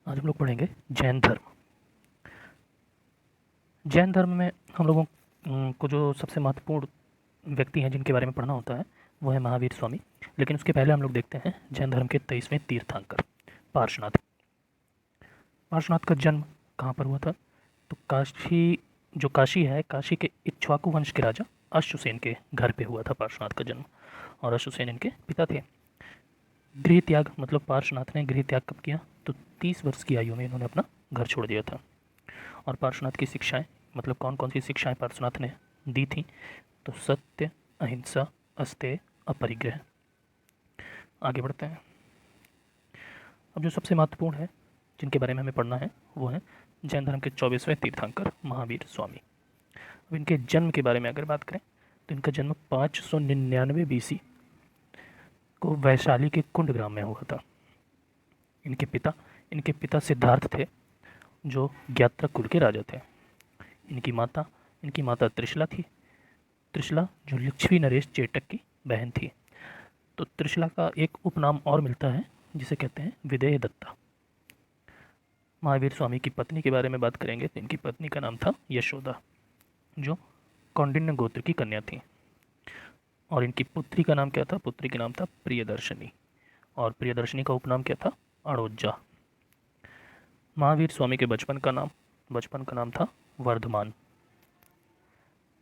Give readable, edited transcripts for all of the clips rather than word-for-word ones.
आज हम लोग पढ़ेंगे जैन धर्म। जैन धर्म में हम लोगों को जो सबसे महत्वपूर्ण व्यक्ति हैं जिनके बारे में पढ़ना होता है वो है महावीर स्वामी। लेकिन उसके पहले हम लोग देखते हैं जैन धर्म के 23वें तीर्थंकर पार्श्वनाथ। पार्श्वनाथ का जन्म कहाँ पर हुआ था? तो काशी है, काशी के इक्ष्वाकु वंश के राजा अश्वसेन के घर पे हुआ था पार्श्वनाथ का जन्म। और अश्वसेन इनके पिता थे। गृह त्याग मतलब पार्श्वनाथ ने गृह त्याग कब किया? तो 30 वर्ष की आयु में इन्होंने अपना घर छोड़ दिया था। और पार्श्वनाथ की शिक्षाएं मतलब कौन कौन सी शिक्षाएं पार्श्वनाथ ने दी थी? तो सत्य, अहिंसा, अस्तेय, अपरिग्रह। आगे बढ़ते हैं। अब जो सबसे महत्वपूर्ण है जिनके बारे में हमें पढ़ना है वो है जैन धर्म के 24वें तीर्थंकर महावीर स्वामी। अब इनके जन्म के बारे में अगर बात करें तो इनका जन्म 599 बीसी को वैशाली के कुंड ग्राम में हुआ था। इनके पिता सिद्धार्थ थे जो ज्ञात्रा कुल के राजा थे। इनकी माता त्रिशला थी। त्रिशला जो लक्ष्मी नरेश चेटक की बहन थी। तो त्रिशला का एक उपनाम और मिलता है जिसे कहते हैं विदेह दत्ता। महावीर स्वामी की पत्नी के बारे में बात करेंगे तो इनकी पत्नी का नाम था यशोदा जो कौंडिन्य गोत्र की कन्या थी। और इनकी पुत्री का नाम क्या था? पुत्री का नाम था प्रियदर्शनी। और प्रियदर्शनी का उपनाम क्या था? अड़ोज्जा। महावीर स्वामी के बचपन का नाम था वर्धमान।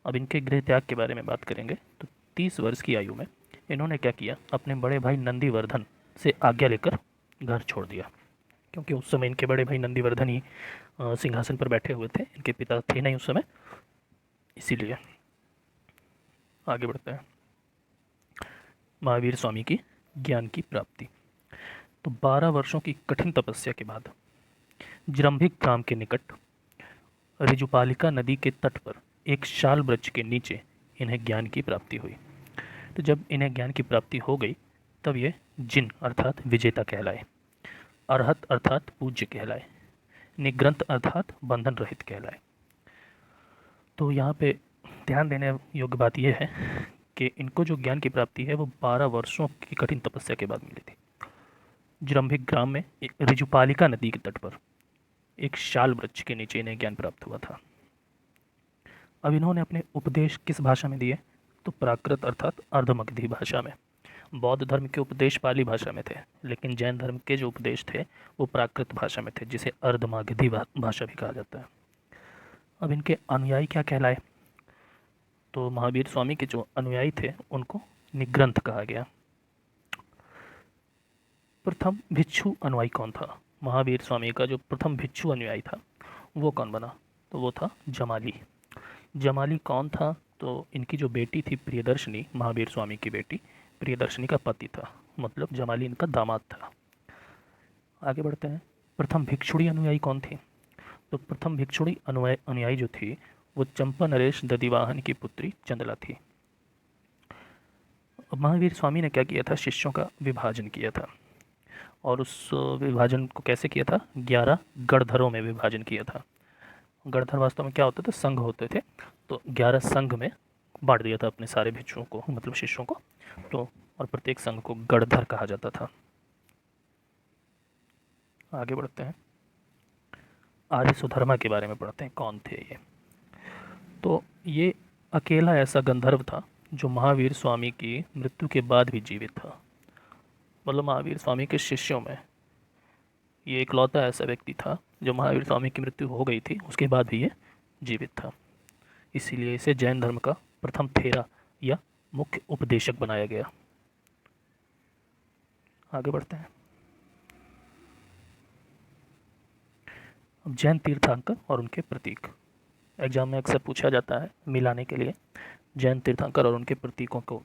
अब इनके गृह त्याग के बारे में बात करेंगे तो 30 वर्ष की आयु में इन्होंने क्या किया? अपने बड़े भाई नंदीवर्धन से आज्ञा लेकर घर छोड़ दिया, क्योंकि उस समय इनके बड़े भाई नंदीवर्धन ही सिंहासन पर बैठे हुए थे। इनके पिता थे नहीं उस समय, इसीलिए। आगे बढ़ते हैं। महावीर स्वामी की ज्ञान की प्राप्ति। तो 12 वर्षों की कठिन तपस्या के बाद जृंभिक ग्राम के निकट ऋजुपालिका नदी के तट पर एक शाल वृक्ष के नीचे इन्हें ज्ञान की प्राप्ति हुई। तो जब इन्हें ज्ञान की प्राप्ति हो गई तब ये जिन अर्थात विजेता कहलाए, अरहत अर्थात पूज्य कहलाए, निग्रंथ अर्थात बंधन रहित कहलाए। तो यहाँ पे ध्यान देने योग्य बात यह है कि इनको जो ज्ञान की प्राप्ति है वो 12 वर्षों की कठिन तपस्या के बाद मिली थी। जृंभिक ग्राम में एक ऋजुपालिका नदी के तट पर एक शाल वृक्ष के नीचे इन्हें ज्ञान प्राप्त हुआ था। अब इन्होंने अपने उपदेश किस भाषा में दिए? तो प्राकृत अर्थात अर्धमगधी भाषा में। बौद्ध धर्म के उपदेश पाली भाषा में थे, लेकिन जैन धर्म के जो उपदेश थे वो प्राकृत भाषा में थे, जिसे अर्धमागधी भाषा भी कहा जाता है। अब इनके अनुयायी क्या कहलाए? तो महावीर स्वामी के जो अनुयायी थे उनको निग्रंथ कहा गया। प्रथम भिक्षु अनुयायी कौन था? महावीर स्वामी का जो प्रथम भिक्षु अनुयायी था वो कौन बना? तो वो था जमाली। जमाली कौन था? तो इनकी जो बेटी थी प्रियदर्शनी, महावीर स्वामी की बेटी प्रियदर्शनी का पति था, मतलब जमाली इनका दामाद था। आगे बढ़ते हैं। प्रथम भिक्षुणी अनुयायी कौन थी? तो प्रथम भिक्षुणी अनुयायी जो थी वो चंपा नरेश दधिवाहन की पुत्री चंदला थी। महावीर स्वामी ने क्या किया था? शिष्यों का विभाजन किया था। और उस विभाजन को कैसे किया था? 11 गणधरों में विभाजन किया था। गणधर वास्तव में क्या होते थे? संघ होते थे। तो 11 संघ में बांट दिया था अपने सारे भिक्षुओं को, मतलब शिष्यों को। तो और प्रत्येक संघ को गणधर कहा जाता था। आगे बढ़ते हैं। आर्य सुधर्मा के बारे में पढ़ते हैं। कौन थे ये? तो ये अकेला ऐसा गंधर्व था जो महावीर स्वामी की मृत्यु के बाद भी जीवित था। मतलब महावीर स्वामी के शिष्यों में ये इकलौता ऐसा व्यक्ति था जो महावीर स्वामी की मृत्यु हो गई थी उसके बाद भी ये जीवित था। इसीलिए इसे जैन धर्म का प्रथम थेरा या मुख्य उपदेशक बनाया गया। आगे बढ़ते हैं। अब जैन तीर्थंकर और उनके प्रतीक। एग्जाम में अक्सर पूछा जाता है मिलाने के लिए जैन तीर्थंकर और उनके प्रतीकों को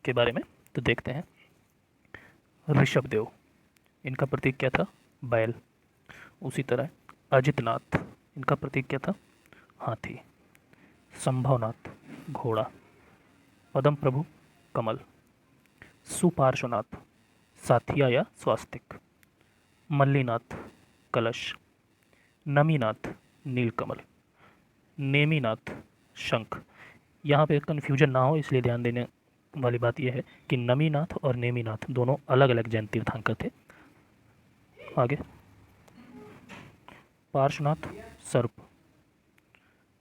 के बारे में। तो देखते हैं। ऋषभदेव, इनका प्रतीक क्या था? बैल। उसी तरह अजितनाथ, इनका प्रतीक क्या था? हाथी। संभवनाथ, घोड़ा। पदम प्रभु, कमल। सुपार्श्वनाथ, साथिया या स्वास्तिक। मल्लीनाथ, कलश। नमीनाथ, नीलकमल। नेमीनाथ, शंख। यहाँ पे कन्फ्यूजन ना हो इसलिए ध्यान देने वाली बात यह है कि नमीनाथ और नेमीनाथ दोनों अलग अलग जैन तीर्थंकर थे। आगे पार्श्वनाथ सर्प,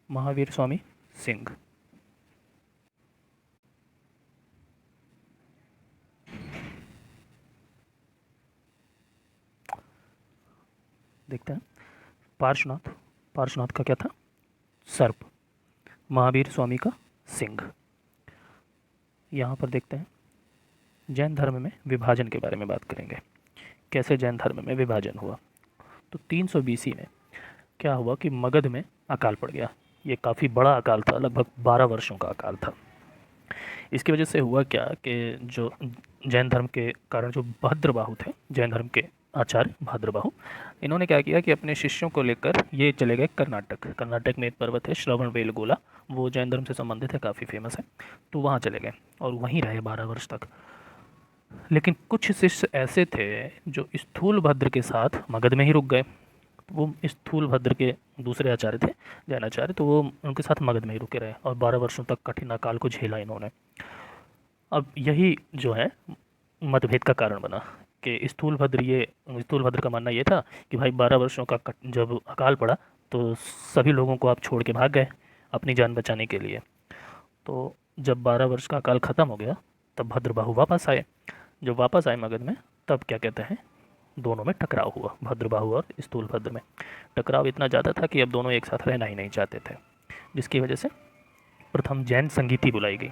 महावीर स्वामी सिंह। देखते हैं पार्श्वनाथ, पार्श्वनाथ का क्या था? सर्प। महावीर स्वामी का सिंह। यहाँ पर देखते हैं जैन धर्म में विभाजन के बारे में बात करेंगे, कैसे जैन धर्म में विभाजन हुआ। तो 300 BC में क्या हुआ कि मगध में अकाल पड़ गया। ये काफ़ी बड़ा अकाल था, लगभग 12 वर्षों का अकाल था। इसकी वजह से हुआ क्या कि जो जैन धर्म के कारण जो भद्रबाहु थे, जैन धर्म के आचार्य भद्रबाहु, इन्होंने क्या किया कि अपने शिष्यों को लेकर ये चले गए कर्नाटक। कर्नाटक में एक पर्वत है श्रवणबेलगोला, वो जैन धर्म से संबंधित है, काफ़ी फेमस है। तो वहाँ चले गए और वहीं रहे 12 वर्ष तक। लेकिन कुछ शिष्य ऐसे थे जो स्थूलभद्र के साथ मगध में ही रुक गए। वो स्थूलभद्र के दूसरे आचार्य थे, जैन आचार्य, तो वो उनके साथ मगध में ही रुके रहे और 12 वर्षों तक कठिन अकाल को झेला इन्होंने। अब यही जो है मतभेद का कारण बना कि स्थूलभद्र का मानना ये था कि भाई 12 वर्षों का जब अकाल पड़ा तो सभी लोगों को आप छोड़ के भाग गए अपनी जान बचाने के लिए। तो जब 12 वर्ष का अकाल ख़त्म हो गया तब भद्रबाहु वापस आए। जब वापस आए मगध में, तब क्या कहते हैं, दोनों में टकराव हुआ, भद्रबाहु और स्थूलभद्र में। टकराव इतना ज़्यादा था कि अब दोनों एक साथ रहना ही नहीं चाहते थे, जिसकी वजह से प्रथम जैन संगीति बुलाई गई।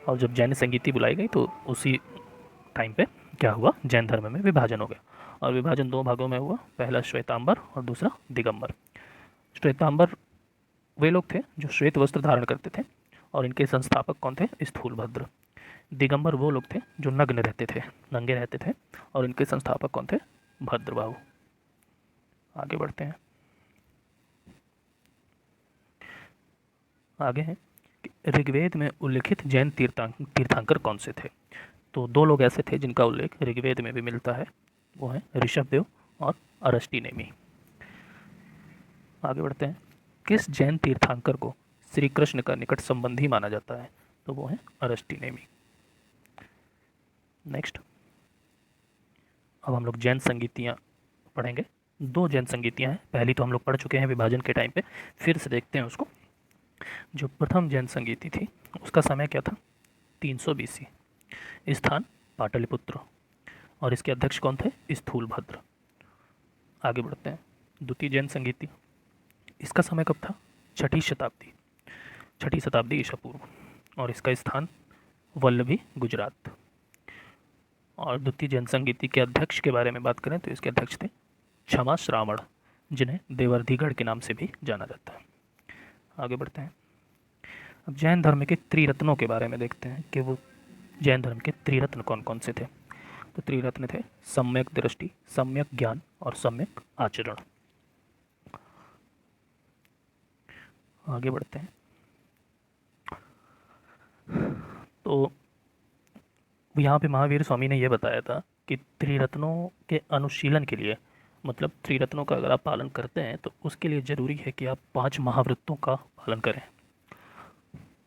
और जब जैन संगीति बुलाई गई तो उसी टाइम पे क्या हुआ, जैन धर्म में विभाजन हो गया। और विभाजन 2 भागों में हुआ, पहला श्वेतांबर और दूसरा दिगंबर। श्वेतांबर वे लोग थे जो श्वेत वस्त्र धारण करते थे और इनके संस्थापक कौन थे? स्थूलभद्र। दिगंबर वो लोग थे जो नग्न रहते थे, नंगे रहते थे, और इनके संस्थापक कौन थे? भद्रबाहु। आगे बढ़ते हैं। आगे हैं कि ऋग्वेद में उल्लिखित जैन तीर्थंकर कौन से थे? तो 2 लोग ऐसे थे जिनका उल्लेख ऋग्वेद में भी मिलता है, वो हैं ऋषभदेव और अरष्टिनेमि। आगे बढ़ते हैं। किस जैन तीर्थंकर को श्री कृष्ण का निकट संबंधी माना जाता है? तो वो है अरष्टिनेमि। नेक्स्ट, अब हम लोग जैन संगीतियाँ पढ़ेंगे। 2 जैन संगीतियाँ हैं, पहली तो हम लोग पढ़ चुके हैं विभाजन के टाइम पे, फिर से देखते हैं उसको। जो प्रथम जैन संगीति थी उसका समय क्या था? 300 BC, स्थान पाटलिपुत्र, और इसके अध्यक्ष कौन थे? स्थूलभद्र। आगे बढ़ते हैं। द्वितीय जैन संगीति, इसका समय कब था? 6ठी शताब्दी, 6ठी शताब्दी ईसा पूर्व, और इसका स्थान वल्लभी, गुजरात। और द्वितीय जैन संगीति के अध्यक्ष के बारे में बात करें तो इसके अध्यक्ष थे क्षमा श्रावण, जिन्हें देवर्धिगढ़ के नाम से भी जाना जाता है। आगे बढ़ते हैं। अब जैन धर्म के त्रिरत्नों के बारे में देखते हैं कि वो जैन धर्म के त्रिरत्न कौन कौन से थे। तो त्रिरत्न थे सम्यक दृष्टि, सम्यक ज्ञान और सम्यक आचरण। आगे बढ़ते हैं। तो यहाँ पे महावीर स्वामी ने यह बताया था कि त्रिरत्नों के अनुशीलन के लिए, मतलब त्रिरत्नों का अगर आप पालन करते हैं तो उसके लिए ज़रूरी है कि आप 5 महावृत्तों का पालन करें।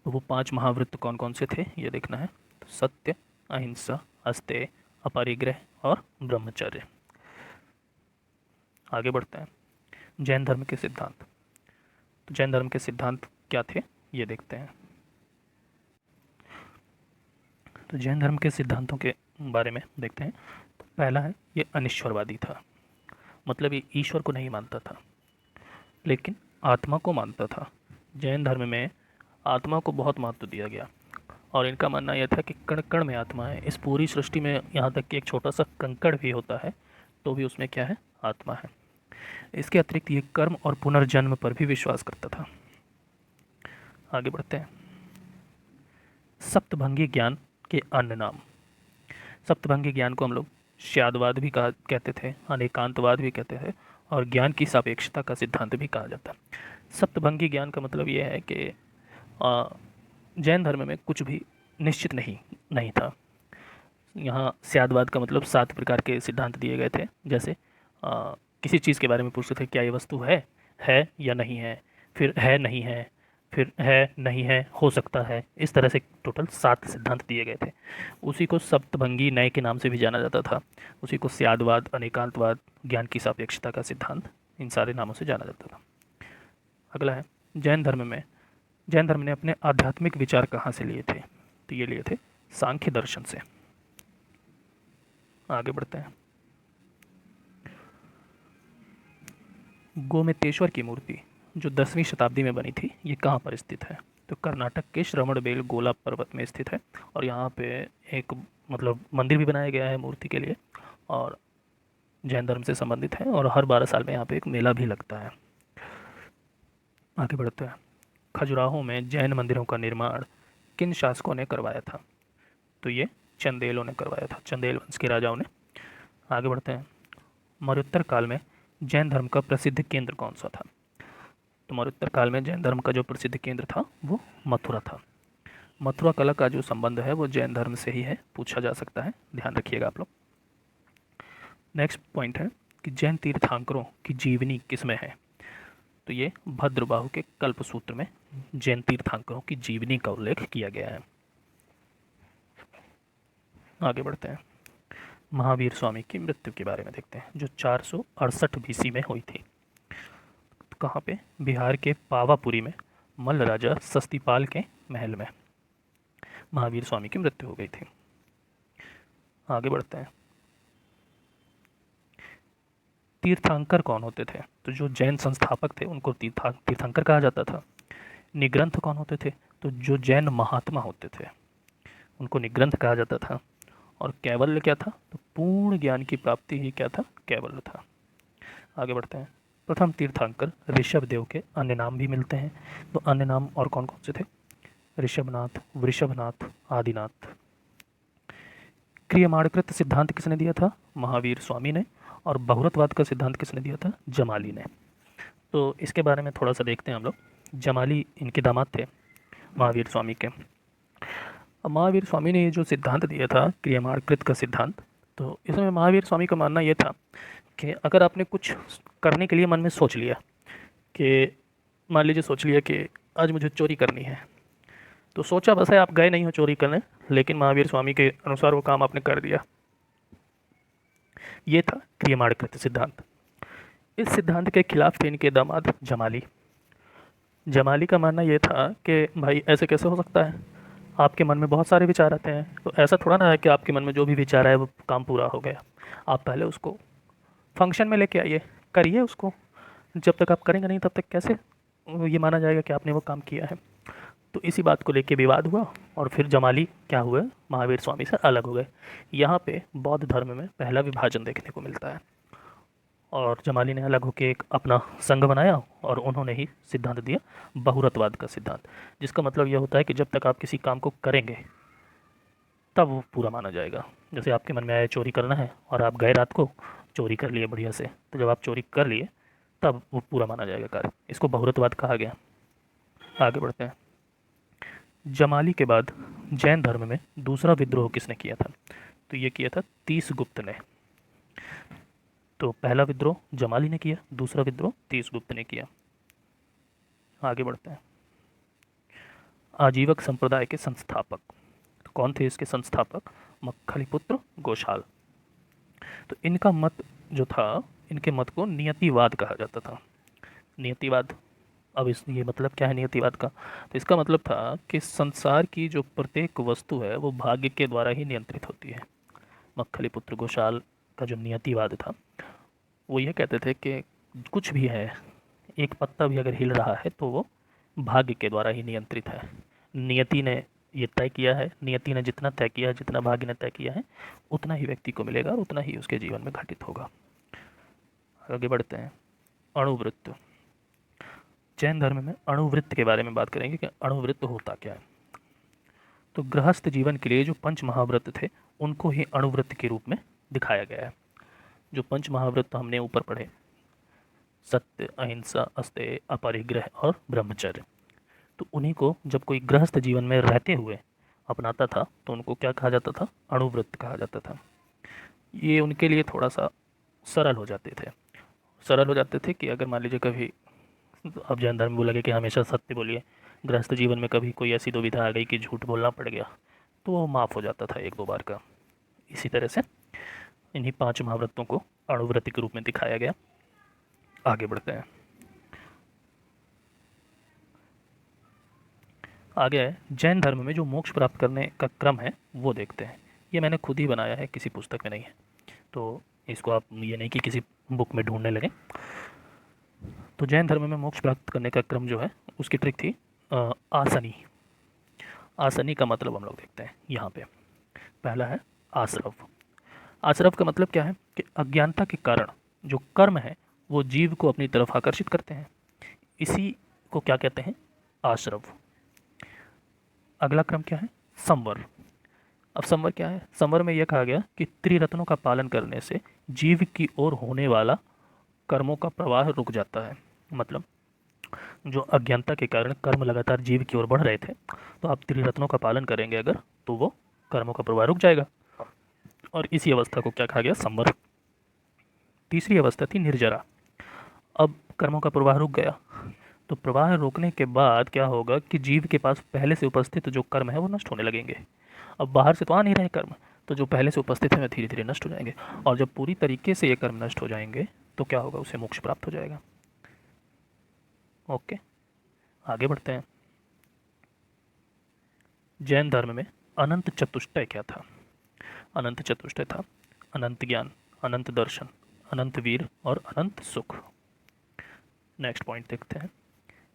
तो वो 5 महावृत्त कौन कौन से थे ये देखना है। तो सत्य, अहिंसा, अस्तेय, अपरिग्रह और ब्रह्मचर्य। आगे बढ़ते हैं। जैन धर्म के सिद्धांत। तो जैन धर्म के सिद्धांत क्या थे ये देखते हैं। तो जैन धर्म के सिद्धांतों के बारे में देखते हैं। तो पहला है, ये अनिश्वरवादी था, मतलब ये ईश्वर को नहीं मानता था लेकिन आत्मा को मानता था। जैन धर्म में आत्मा को बहुत महत्व दिया गया और इनका मानना यह था कि कण कण में आत्मा है। इस पूरी सृष्टि में यहाँ तक कि एक छोटा सा कंकड़ भी होता है तो भी उसमें क्या है? आत्मा है। इसके अतिरिक्त ये कर्म और पुनर्जन्म पर भी विश्वास करता था। आगे बढ़ते हैं। सप्तभंगी ज्ञान के अन्य नाम। सप्तभंगी ज्ञान को हम लोग श्यादवाद भी कहते थे, अनेकांतवाद भी कहते थे, और ज्ञान की सापेक्षता का सिद्धांत भी कहा जाता है। सप्तभंगी ज्ञान का मतलब ये है कि जैन धर्म में कुछ भी निश्चित नहीं था। यहाँ श्यादवाद का मतलब 7 प्रकार के सिद्धांत दिए गए थे। जैसे किसी चीज़ के बारे में पूछते थे, क्या ये वस्तु है या नहीं है, फिर है नहीं है, फिर है नहीं है, हो सकता है। इस तरह से टोटल 7 सिद्धांत दिए गए थे। उसी को सप्तभंगी न्याय के नाम से भी जाना जाता था। उसी को श्यादवाद, अनेकांतवाद, ज्ञान की सापेक्षता का सिद्धांत इन सारे नामों से जाना जाता था। अगला है जैन धर्म में। जैन धर्म ने अपने आध्यात्मिक विचार कहाँ से लिए थे? तो ये लिए थे सांख्य दर्शन से। आगे बढ़ते हैं। गोमतेश्वर की मूर्ति जो 10वीं शताब्दी में बनी थी, ये कहाँ पर स्थित है? तो कर्नाटक के श्रवणबेल गोला पर्वत में स्थित है। और यहाँ पे एक मतलब मंदिर भी बनाया गया है मूर्ति के लिए, और जैन धर्म से संबंधित है, और हर 12 साल में यहाँ पे एक मेला भी लगता है। आगे बढ़ते हैं। खजुराहो में जैन मंदिरों का निर्माण किन शासकों ने करवाया था? तो ये चंदेलों ने करवाया था, चंदेल वंश के राजाओं ने। आगे बढ़ते हैं। मौर्योत्तर काल में जैन धर्म का प्रसिद्ध केंद्र कौन सा था? तो मौर्योत्तर काल में जैन धर्म का जो प्रसिद्ध केंद्र था वो मथुरा था। मथुरा कला का जो संबंध है वो जैन धर्म से ही है, पूछा जा सकता है, ध्यान रखिएगा आप लोग। नेक्स्ट पॉइंट है कि जैन तीर्थंकरों की जीवनी किसमें है? तो ये भद्रबाहु के कल्प सूत्र में जैन तीर्थंकरों की जीवनी का उल्लेख किया गया है। आगे बढ़ते हैं। महावीर स्वामी की मृत्यु के बारे में देखते हैं, जो 468 बीसी में हुई थी। कहाँ पे? बिहार के पावापुरी में मल्ल राजा सस्तीपाल के महल में महावीर स्वामी की मृत्यु हो गई थी। आगे बढ़ते हैं। तीर्थंकर कौन होते थे? तो जो जैन संस्थापक थे उनको तीर्थंकर कहा जाता था। निग्रंथ कौन होते थे? तो जो जैन महात्मा होते थे उनको निग्रंथ कहा जाता था। और कैवल्य क्या था? तो पूर्ण ज्ञान की प्राप्ति ही क्या था? कैवल्य था। आगे बढ़ते हैं। प्रथम तीर्थंकर ऋषभ देव के अन्य नाम भी मिलते हैं, तो अन्य नाम और कौन कौन से थे? ऋषभनाथ, वृषभनाथ, आदिनाथ। क्रियमाणकृत सिद्धांत किसने दिया था? महावीर स्वामी ने। और बहुरतवाद का सिद्धांत किसने दिया था? जमाली ने। तो इसके बारे में थोड़ा सा देखते हैं हम लोग। जमाली इनके दामाद थे महावीर स्वामी के। अब महावीर स्वामी ने ये जो सिद्धांत दिया था क्रियमाणकृत का सिद्धांत, तो इसमें महावीर स्वामी का मानना ये था कि अगर आपने कुछ करने के लिए मन में सोच लिया कि मान लीजिए सोच लिया कि आज मुझे चोरी करनी है, तो सोचा बस है, आप गए नहीं हो चोरी करने, लेकिन महावीर स्वामी के अनुसार वो काम आपने कर दिया। ये था क्रियमाणकृत सिद्धांत। इस सिद्धांत के खिलाफ थे इनके दामाद जमाली। जमाली का मानना ये था कि भाई ऐसे कैसे हो सकता है, आपके मन में बहुत सारे विचार आते हैं, तो ऐसा थोड़ा ना है कि आपके मन में जो भी विचार है वो काम पूरा हो गया। आप पहले उसको फंक्शन में लेके आइए, करिए उसको। जब तक आप करेंगे नहीं तब तक कैसे ये माना जाएगा कि आपने वो काम किया है। तो इसी बात को लेके विवाद हुआ, और फिर जमाली क्या हुए? महावीर स्वामी से अलग हो गए। यहाँ पे बौद्ध धर्म में पहला विभाजन देखने को मिलता है, और जमाली ने अलग होकर एक अपना संघ बनाया, और उन्होंने ही सिद्धांत दिया बहुरतवाद का सिद्धांत, जिसका मतलब यह होता है कि जब तक आप किसी काम को करेंगे तब वो पूरा माना जाएगा। जैसे आपके मन में आया चोरी करना है और आप गए रात को, चोरी कर लिए बढ़िया से, तो जब आप चोरी कर लिए तब वो पूरा माना जाएगा कार्य। इसको बहुरतवाद कहा गया। आगे बढ़ते हैं। जमाली के बाद जैन धर्म में दूसरा विद्रोह किसने किया था? तो ये किया था तीसगुप्त ने। तो पहला विद्रोह जमाली ने किया, दूसरा विद्रोह तीसगुप्त ने किया। आगे बढ़ते हैं। आजीवक संप्रदाय के संस्थापक तो कौन थे? इसके संस्थापक मक्खलीपुत्र गोशाल। तो इनका मत जो था, इनके मत को नियतिवाद कहा जाता था। नियतिवाद, अब इस ये मतलब क्या है नियतिवाद का? तो इसका मतलब था कि संसार की जो प्रत्येक वस्तु है वो भाग्य के द्वारा ही नियंत्रित होती है। मक्खलीपुत्र गोशाल का जो नियतिवाद था वो ये कहते थे कि कुछ भी है, एक पत्ता भी अगर हिल रहा है तो वो भाग्य के द्वारा ही नियंत्रित है। नियति ने ये तय किया है, नियति ने जितना तय किया है, जितना भाग्य ने तय किया है, उतना ही व्यक्ति को मिलेगा और उतना ही उसके जीवन में घटित होगा। आगे बढ़ते हैं। अणुवृत्त। जैन धर्म में अणुवृत्त के बारे में बात करेंगे कि अणुवृत्त होता क्या है। तो गृहस्थ जीवन के लिए जो पंच महाव्रत थे उनको ही अणुवृत्त के रूप में दिखाया गया है। जो पंच महाव्रत हमने ऊपर पढ़े, सत्य, अहिंसा, अस्तेय, अपरिग्रह और ब्रह्मचर्य, तो उन्हीं को जब कोई गृहस्थ जीवन में रहते हुए अपनाता था तो उनको क्या कहा जाता था? अणुव्रत कहा जाता था। ये उनके लिए थोड़ा सा सरल हो जाते थे। सरल हो जाते थे कि अगर मान लीजिए कभी अब जैन धर्म बोला गया कि हमेशा सत्य बोलिए, गृहस्थ जीवन में कभी कोई ऐसी दुविधा आ गई कि झूठ बोलना पड़ गया तो वो माफ़ हो जाता था एक दो बार का। इसी तरह से इन्हीं पांच महाव्रतों को अणुव्रत के रूप में दिखाया गया। आगे बढ़ते हैं। आगे है जैन धर्म में जो मोक्ष प्राप्त करने का क्रम है वो देखते हैं। ये मैंने खुद ही बनाया है, किसी पुस्तक में नहीं है, तो इसको आप ये नहीं कि किसी बुक में ढूंढने लगे। तो जैन धर्म में मोक्ष प्राप्त करने का क्रम जो है उसकी ट्रिक थी आसनी। आसनी का मतलब हम लोग देखते हैं यहाँ पे। पहला है आसरव। आसरव का मतलब क्या है कि अज्ञानता के कारण जो कर्म है वो जीव को अपनी तरफ आकर्षित करते हैं, इसी को क्या कहते हैं, आश्रव। अगला क्रम क्या है, संवर। अब संवर क्या है, संवर में यह कहा गया कि त्रिरत्नों का पालन करने से जीव की ओर होने वाला कर्मों का प्रवाह रुक जाता है। मतलब जो अज्ञानता के कारण कर्म लगातार जीव की ओर बढ़ रहे थे, तो आप त्रिरत्नों का पालन करेंगे अगर, तो वो कर्मों का प्रवाह रुक जाएगा, और इसी अवस्था को क्या कहा गया, संवर। तीसरी अवस्था थी निर्जरा। अब कर्मों का प्रवाह रुक गया, तो प्रवाह रोकने के बाद क्या होगा कि जीव के पास पहले से उपस्थित जो कर्म है वो नष्ट होने लगेंगे। अब बाहर से तो आ नहीं रहे कर्म, तो जो पहले से उपस्थित है वे धीरे धीरे नष्ट हो जाएंगे, और जब पूरी तरीके से ये कर्म नष्ट हो जाएंगे तो क्या होगा, उसे मोक्ष प्राप्त हो जाएगा। ओके, आगे बढ़ते हैं। जैन धर्म में अनंत चतुष्टय क्या था। अनंत चतुष्टय था अनंत ज्ञान, अनंत दर्शन, अनंत वीर और अनंत सुख। नेक्स्ट पॉइंट देखते हैं।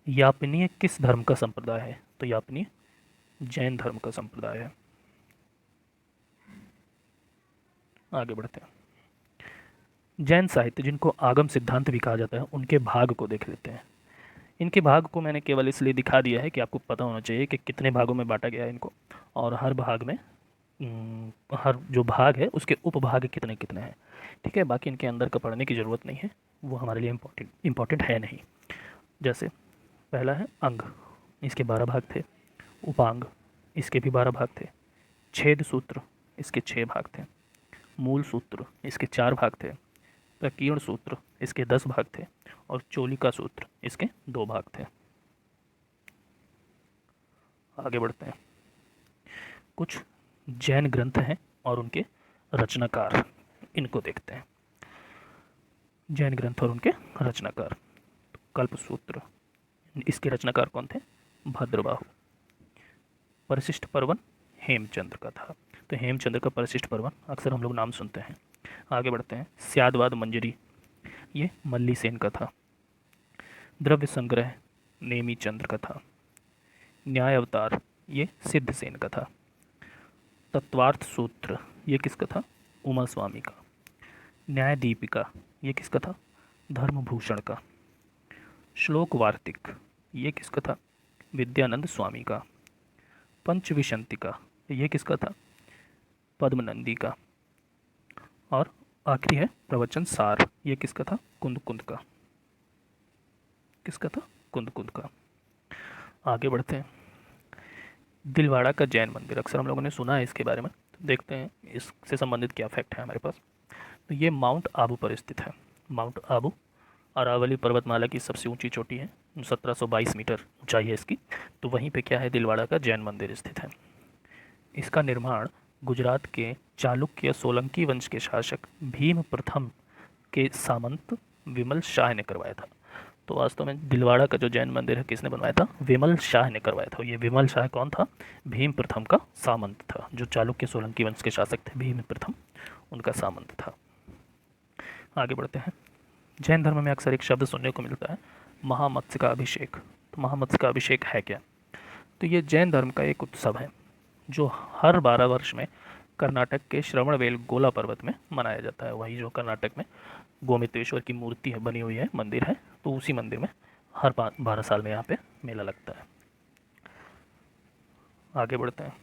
यापनीय किस धर्म का संप्रदाय है, तो यापनीय जैन धर्म का संप्रदाय है। आगे बढ़ते हैं। जैन साहित्य, जिनको आगम सिद्धांत भी कहा जाता है, उनके भाग को देख लेते हैं। इनके भाग को मैंने केवल इसलिए दिखा दिया है कि आपको पता होना चाहिए कि कितने भागों में बांटा गया है इनको, और हर भाग में हर जो भाग है उसके उपभाग कितने कितने हैं। ठीक है, बाकी इनके अंदर का पढ़ने की ज़रूरत नहीं है, वो हमारे लिए इम्पोर्टेंट है नहीं। जैसे पहला है अंग, इसके 12 भाग थे। उपांग, इसके भी 12 भाग थे। छेद सूत्र, इसके 6 भाग थे। मूल सूत्र, इसके 4 भाग थे। प्रकीर्ण सूत्र, इसके 10 भाग थे। और चोलिका सूत्र, इसके 2 भाग थे। आगे बढ़ते हैं। कुछ जैन ग्रंथ हैं और उनके रचनाकार, इनको देखते हैं। जैन ग्रंथ और उनके रचनाकार। तो कल्प सूत्र, इसके रचनाकार कौन थे, भद्रबाहु। परिशिष्ट पर्वन हेमचंद्र का था, तो हेमचंद्र का परिशिष्ट पर्वन अक्सर हम लोग नाम सुनते हैं। आगे बढ़ते हैं। स्यादवाद मंजरी, ये मल्ली सेन का था। द्रव्य संग्रह नेमी चंद्र का था। न्याय अवतार, ये सिद्ध सेन का था। तत्वार्थ सूत्र, ये किसका था, उमा स्वामी का। न्याय दीपिका, ये किसका था, धर्मभूषण का। श्लोक वार्तिक, ये किसका था, विद्यानंद स्वामी का। पंचविशंतिका, ये किसका था, पद्मनंदी का। और आखिरी है प्रवचन सार, ये किसका था, कुंद कुंद का। किसका था, कुंद कुंद का। आगे बढ़ते हैं। दिलवाड़ा का जैन मंदिर, अक्सर हम लोगों ने सुना है इसके बारे में, तो देखते हैं इससे संबंधित क्या फैक्ट है हमारे पास। तो ये माउंट आबू पर स्थित है। माउंट आबू अरावली पर्वतमाला की सबसे ऊंची चोटी है, 1722 मीटर ऊंचाई है इसकी। तो वहीं पे क्या है, दिलवाड़ा का जैन मंदिर स्थित है। इसका निर्माण गुजरात के चालुक्य सोलंकी वंश के शासक भीम प्रथम के सामंत विमल शाह ने करवाया था। तो वास्तव में दिलवाड़ा का जो जैन मंदिर है किसने बनवाया था, विमल शाह ने करवाया था। ये विमल शाह कौन था, भीम प्रथम का सामंत था, जो चालुक्य सोलंकी वंश के शासक थे, भीम प्रथम उनका सामंत था। आगे बढ़ते हैं। जैन धर्म में अक्सर एक शब्द सुनने को मिलता है, महामत्स्य का अभिषेक। तो महामत्स्य का अभिषेक है क्या, तो ये जैन धर्म का एक उत्सव है जो हर 12 वर्ष में कर्नाटक के श्रवणबेल गोला पर्वत में मनाया जाता है। वही जो कर्नाटक में गोमितेश्वर की मूर्ति है, बनी हुई है, मंदिर है, तो उसी मंदिर में हर 12 साल में यहाँ पे मेला लगता है। आगे बढ़ते हैं।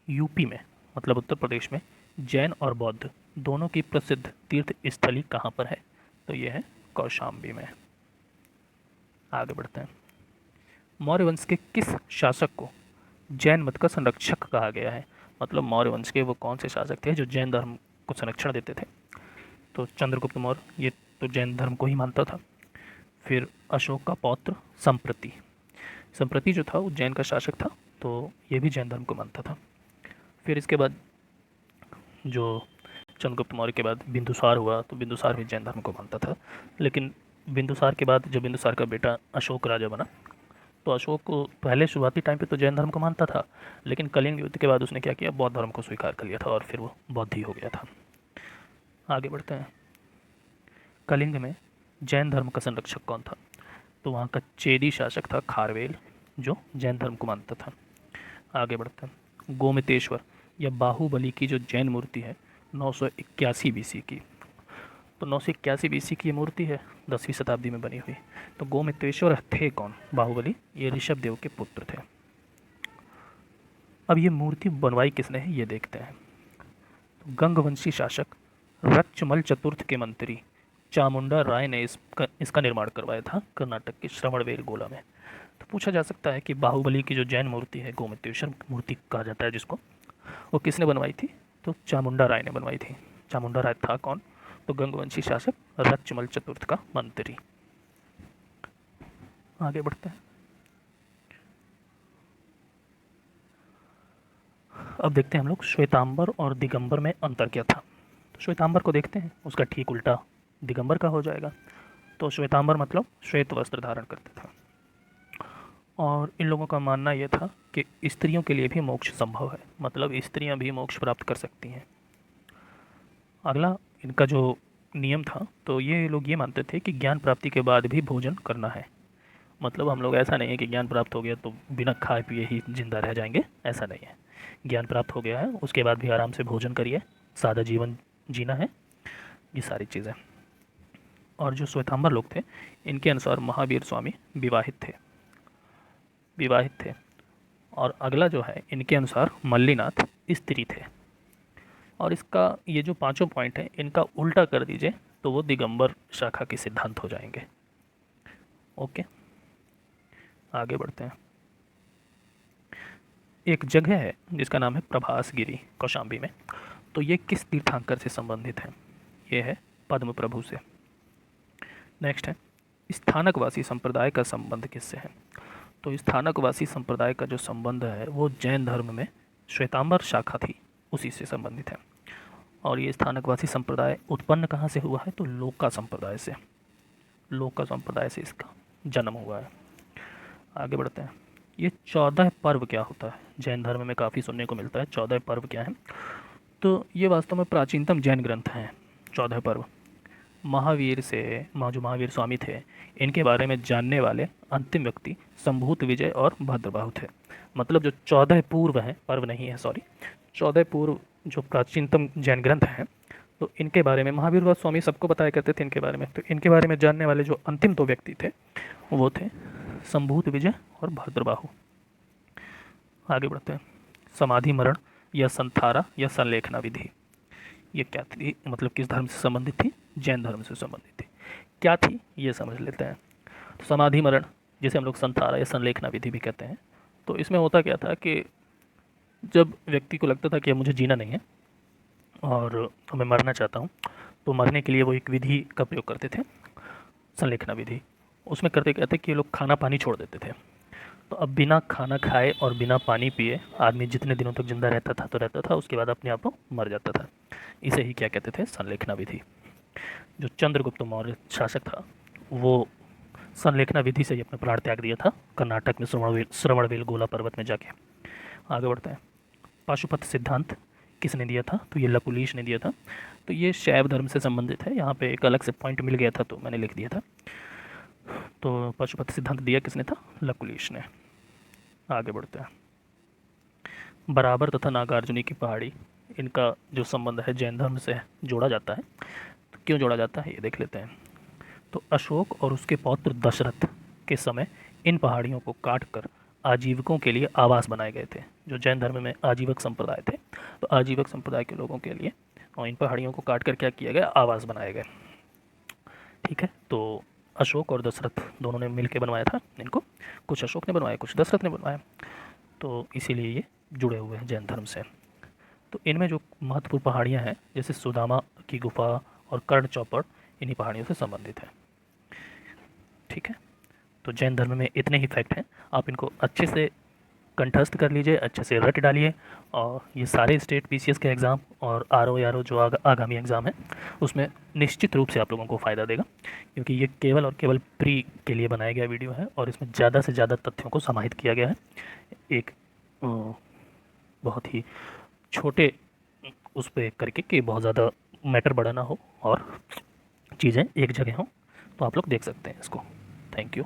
यूपी में, मतलब उत्तर प्रदेश में, जैन और बौद्ध दोनों की प्रसिद्ध तीर्थ स्थली कहाँ पर है, तो ये है कौशाम्बी में। आगे बढ़ते हैं। मौर्य वंश के किस शासक को जैन मत का संरक्षक कहा गया है, मतलब मौर्य वंश के वो कौन से शासक थे जो जैन धर्म को संरक्षण देते थे, तो चंद्रगुप्त मौर्य, ये तो जैन धर्म को ही मानता था। फिर अशोक का पौत्र संप्रति, संप्रति जो था वो जैन का शासक था, तो ये भी जैन धर्म को मानता था। फिर इसके बाद जो चंद्रगुप्त मौर्य के बाद बिंदुसार हुआ, तो बिंदुसार भी जैन धर्म को मानता था। लेकिन बिंदुसार के बाद जब बिंदुसार का बेटा अशोक राजा बना, तो अशोक को पहले शुरुआती टाइम पे तो जैन धर्म को मानता था, लेकिन कलिंग युद्ध के बाद उसने क्या किया, बौद्ध धर्म को स्वीकार कर लिया था और फिर वो बौद्ध ही हो गया था। आगे बढ़ते हैं। कलिंग में जैन धर्म का संरक्षक कौन था? तो वहाँ का चेदी शासक था खारवेल, जो जैन धर्म को मानता था। आगे बढ़ते हैं। गोमतेश्वर या बाहुबली की जो जैन मूर्ति है 981 बीसी की, तो 981 बीसी की ये मूर्ति है, 10वीं शताब्दी में बनी हुई। तो गोमतेश्वर थे कौन? बाहुबली, ये ऋषभ देव के पुत्र थे। अब ये मूर्ति बनवाई किसने है, ये देखते हैं। तो गंगवंशी शासक रक्षमल चतुर्थ के मंत्री चामुंडा राय ने इसका निर्माण करवाया था कर्नाटक के श्रवणबेलगोला में। तो पूछा जा सकता है कि बाहुबली की जो जैन मूर्ति है, गोमतेश्वर मूर्ति कहा जाता है जिसको, वो किसने बनवाई थी? तो चामुंडा राय ने बनवाई थी। चामुंडा राय था कौन? तो गंगवंशी शासक रक्षमल चतुर्थ का मंत्री। आगे बढ़ते हैं। अब देखते हैं हम लोग श्वेतांबर और दिगंबर में अंतर क्या था। तो श्वेतांबर को देखते हैं, उसका ठीक उल्टा दिगंबर का हो जाएगा। तो श्वेतांबर मतलब श्वेत वस्त्र धारण करते थे, और इन लोगों का मानना यह था कि स्त्रियों के लिए भी मोक्ष संभव है, मतलब स्त्रियां भी मोक्ष प्राप्त कर सकती हैं। अगला इनका जो नियम था, तो ये लोग ये मानते थे कि ज्ञान प्राप्ति के बाद भी भोजन करना है। मतलब हम लोग ऐसा नहीं है कि ज्ञान प्राप्त हो गया तो बिना खाए पिए ही जिंदा रह जाएंगे, ऐसा नहीं है। ज्ञान प्राप्त हो गया है उसके बाद भी आराम से भोजन करिए, सादा जीवन जीना है, ये सारी चीज़ें। और जो श्वेतांबर लोग थे, इनके अनुसार महावीर स्वामी विवाहित थे। और अगला जो है, इनके अनुसार मल्लीनाथ स्त्री थे। और इसका ये जो पांचों पॉइंट हैं, इनका उल्टा कर दीजिए तो वो दिगंबर शाखा के सिद्धांत हो जाएंगे। ओके, आगे बढ़ते हैं। एक जगह है जिसका नाम है प्रभासगिरी, कौशाम्बी में। तो ये किस तीर्थंकर से संबंधित है? ये है पद्म प्रभु से। नेक्स्ट है, स्थानकवासी संप्रदाय का संबंध किससे है? तो स्थानकवासी संप्रदाय का जो संबंध है वो जैन धर्म में श्वेतांबर शाखा थी, उसी से संबंधित है। और ये स्थानकवासी संप्रदाय उत्पन्न कहाँ से हुआ है? तो लोका संप्रदाय से। लोका संप्रदाय से इसका जन्म हुआ है। आगे बढ़ते हैं। ये 14 पर्व क्या होता है? जैन धर्म में काफ़ी सुनने को मिलता है। 14 पर्व क्या है? तो ये वास्तव में प्राचीनतम जैन ग्रंथ हैं। 14 पर्व महावीर से, जो महावीर स्वामी थे, इनके बारे में जानने वाले अंतिम व्यक्ति संभूत विजय और भद्रबाहु थे। मतलब जो 14 पूर्व हैं, पर्व नहीं है सॉरी, 14 पूर्व जो प्राचीनतम जैन ग्रंथ हैं, तो इनके बारे में महावीर स्वामी सबको बताया करते थे इनके बारे में। तो इनके बारे में जानने वाले जो अंतिम दो व्यक्ति थे वो थे संभूत विजय और भद्रबाहु। आगे बढ़ते हैं। समाधि मरण या संथारा या संलेखना विधि, ये क्या थी? मतलब किस धर्म से संबंधित थी? जैन धर्म से संबंधित थी। क्या थी ये समझ लेते हैं। तो समाधि मरण, जिसे हम लोग संथारा या संलेखना विधि भी कहते हैं, तो इसमें होता क्या था कि जब व्यक्ति को लगता था कि अब मुझे जीना नहीं है और मैं मरना चाहता हूँ, तो मरने के लिए वो एक विधि का प्रयोग करते थे, संलेखना विधि। उसमें करते कहते कि ये लोग खाना पानी छोड़ देते थे। तो अब बिना खाना खाए और बिना पानी पिए आदमी जितने दिनों तक जिंदा रहता था तो रहता था, उसके बाद अपने आप मर जाता था। इसे ही क्या कहते थे? संलेखना विधि। जो चंद्रगुप्त मौर्य शासक था, वो संलेखना विधि से ही अपना प्राण त्याग दिया था कर्नाटक में श्रवणबेलगोला पर्वत में जाके। आगे बढ़ते हैं। पाशुपत सिद्धांत किसने दिया था? तो ये लकुलीश ने दिया था। तो ये शैव धर्म से संबंधित है। यहाँ पे एक अलग से पॉइंट मिल गया था तो मैंने लिख दिया था। तो पाशुपत सिद्धांत दिया किसने था? लकुलीश ने। आगे बढ़ते हैं। बराबर तथा नागार्जुनी की पहाड़ी, इनका जो संबंध है जैन धर्म से जोड़ा जाता है। तो क्यों जोड़ा जाता है ये देख लेते हैं। तो अशोक और उसके पौत्र दशरथ के समय इन पहाड़ियों को काटकर आजीविकों के लिए आवास बनाए गए थे। जो जैन धर्म में आजीवक संप्रदाय थे, तो आजीवक संप्रदाय के लोगों के लिए और इन पहाड़ियों को काट कर क्या किया गया? आवास बनाए गए। ठीक है, तो अशोक और दशरथ दोनों ने मिलकर बनवाया था इनको। कुछ अशोक ने बनवाया, कुछ दशरथ ने बनवाया, तो इसीलिए ये जुड़े हुए हैं जैन धर्म से। तो इनमें जो महत्वपूर्ण पहाड़ियाँ हैं, जैसे सुदामा की गुफा और कर्ण चौपड़, इन्हीं पहाड़ियों से संबंधित है। ठीक है, तो जैन धर्म में इतने ही फैक्ट हैं, आप इनको अच्छे से कंठस्थ कर लीजिए, अच्छे से रट डालिए और ये सारे स्टेट पीसीएस के एग्ज़ाम और आरओ जो आगामी एग्ज़ाम है उसमें निश्चित रूप से आप लोगों को फ़ायदा देगा, क्योंकि ये केवल और केवल प्री के लिए बनाया गया वीडियो है और इसमें ज़्यादा से ज़्यादा तथ्यों को समाहित किया गया है एक बहुत ही छोटे उस पर करके कि बहुत ज़्यादा मैटर बड़ा ना हो और चीज़ें एक जगह हों। तो आप लोग देख सकते हैं इसको। Thank you.